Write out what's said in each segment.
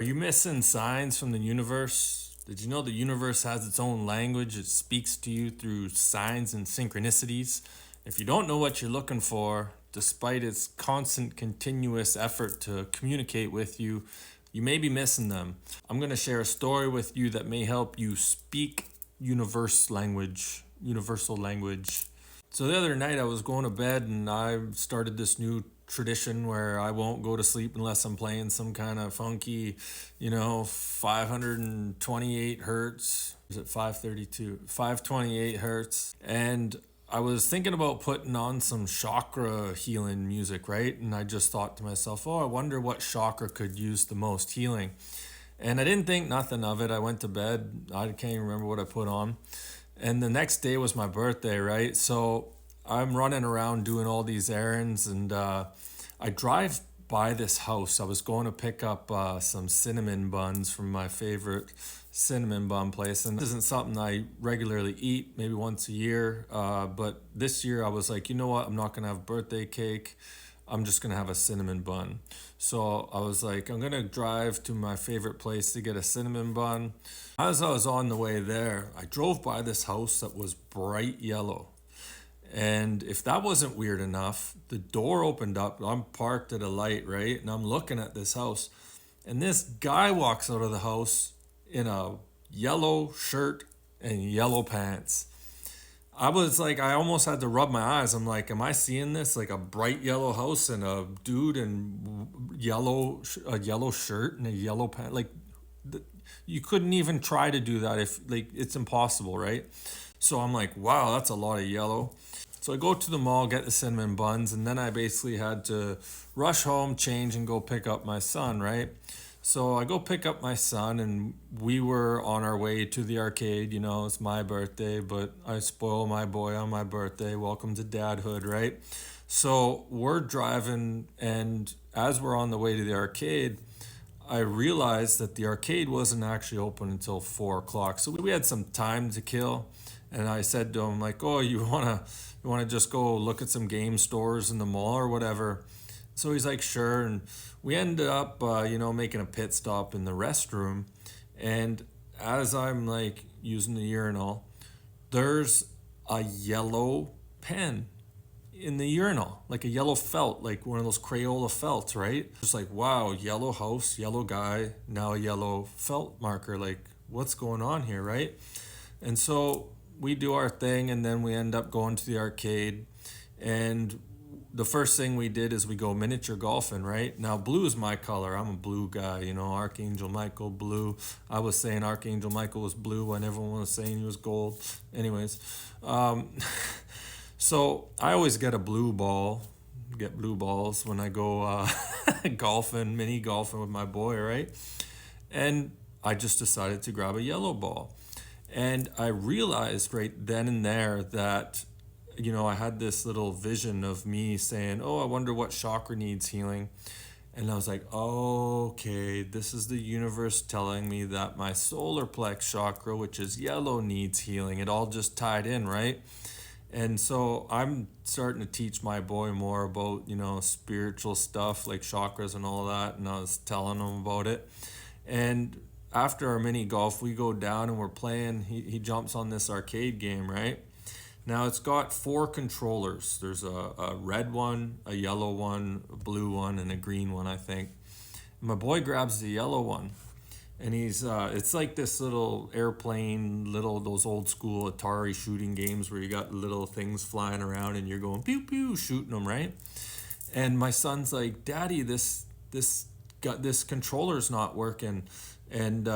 Are you missing signs from the universe? Did you know the universe has its own language? It speaks to you through signs and synchronicities. If you don't know what you're looking for, despite its constant, continuous effort to communicate with you, you may be missing them. I'm going to share a story with you that may help you speak universal language. So the other night I was going to bed and I started this new tradition where I won't go to sleep unless I'm playing some kind of funky, 528 hertz. Is it 532? 528 hertz. And I was thinking about putting on some chakra healing music, right? And I just thought to myself, oh, I wonder what chakra could use the most healing. And I didn't think nothing of it. I went to bed. I can't even remember what I put on. And the next day was my birthday, right? So I'm running around doing all these errands, and I drive by this house. I was going to pick up some cinnamon buns from my favorite cinnamon bun place, and this isn't something I regularly eat, maybe once a year. But this year I was like, you know what? I'm not gonna have birthday cake. I'm just gonna have a cinnamon bun. So I was like, I'm gonna drive to my favorite place to get a cinnamon bun. As I was on the way there, I drove by this house that was bright yellow. And if that wasn't weird enough, the door opened up. I'm parked at a light, right? And I'm looking at this house. And this guy walks out of the house in a yellow shirt and yellow pants. I was like, I almost had to rub my eyes. I'm like, am I seeing this? Like a bright yellow house and a dude in a yellow shirt and a yellow pant. Like, you couldn't even try to do that if like it's impossible, right? So I'm like, wow, that's a lot of yellow. So I go to the mall, get the cinnamon buns, and then I basically had to rush home, change, and go pick up my son, right? So I go pick up my son, and we were on our way to the arcade. You know, it's my birthday, but I spoil my boy on my birthday. Welcome to dadhood, right? So we're driving, and as we're on the way to the arcade, I realized that the arcade wasn't actually open until 4 o'clock. So we had some time to kill. And I said to him, like, oh, you wanna just go look at some game stores in the mall or whatever. So he's like, sure. And we ended up, making a pit stop in the restroom. And as I'm like using the urinal, there's a yellow pen in the urinal, like a yellow felt, like one of those Crayola felts, right? Just like, wow, yellow house, yellow guy, now a yellow felt marker. Like, what's going on here, right? And so we do our thing, and then we end up going to the arcade. And the first thing we did is we go miniature golfing, right? Now, blue is my color. I'm a blue guy, Archangel Michael, blue. I was saying Archangel Michael was blue when everyone was saying he was gold. Anyways, so I always get a blue ball, get blue balls when I go golfing, mini golfing with my boy, right? And I just decided to grab a yellow ball. And I realized right then and there that, I had this little vision of me saying, oh, I wonder what chakra needs healing. And I was like, okay, this is the universe telling me that my solar plex chakra, which is yellow, needs healing. It all just tied in, right? And so I'm starting to teach my boy more about, spiritual stuff like chakras and all that. And I was telling him about it. And after our mini golf, we go down and we're playing. He jumps on this arcade game, right? Now it's got four controllers. There's a red one, a yellow one, a blue one, and a green one, I think. My boy grabs the yellow one, and it's like this little airplane, those old school Atari shooting games where you got little things flying around and you're going pew pew shooting them, right? And my son's like, Daddy, this controller's not working. And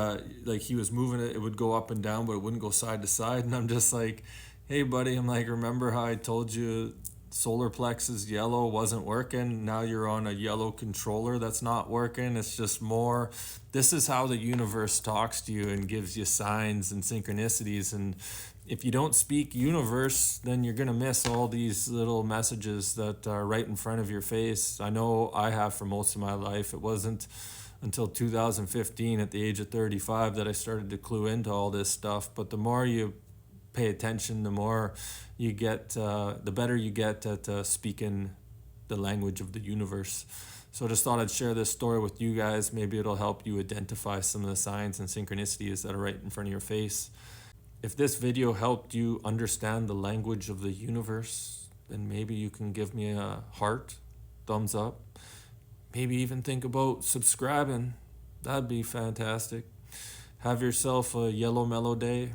like he was moving it would go up and down, but it wouldn't go side to side. And I'm just like, hey buddy, I'm like, remember how I told you solar plexus yellow wasn't working? Now you're on a yellow controller that's not working. It's just more, this is how the universe talks to you and gives you signs and synchronicities. And if you don't speak universe, then you're going to miss all these little messages that are right in front of your face. I know I have for most of my life. It wasn't until 2015 at the age of 35 that I started to clue into all this stuff. But the more you pay attention, the more you get, the better you get at speaking the language of the universe. So I just thought I'd share this story with you guys. Maybe it'll help you identify some of the signs and synchronicities that are right in front of your face. If this video helped you understand the language of the universe, then maybe you can give me a heart, thumbs up. Maybe even think about subscribing. That'd be fantastic. Have yourself a yellow mellow day.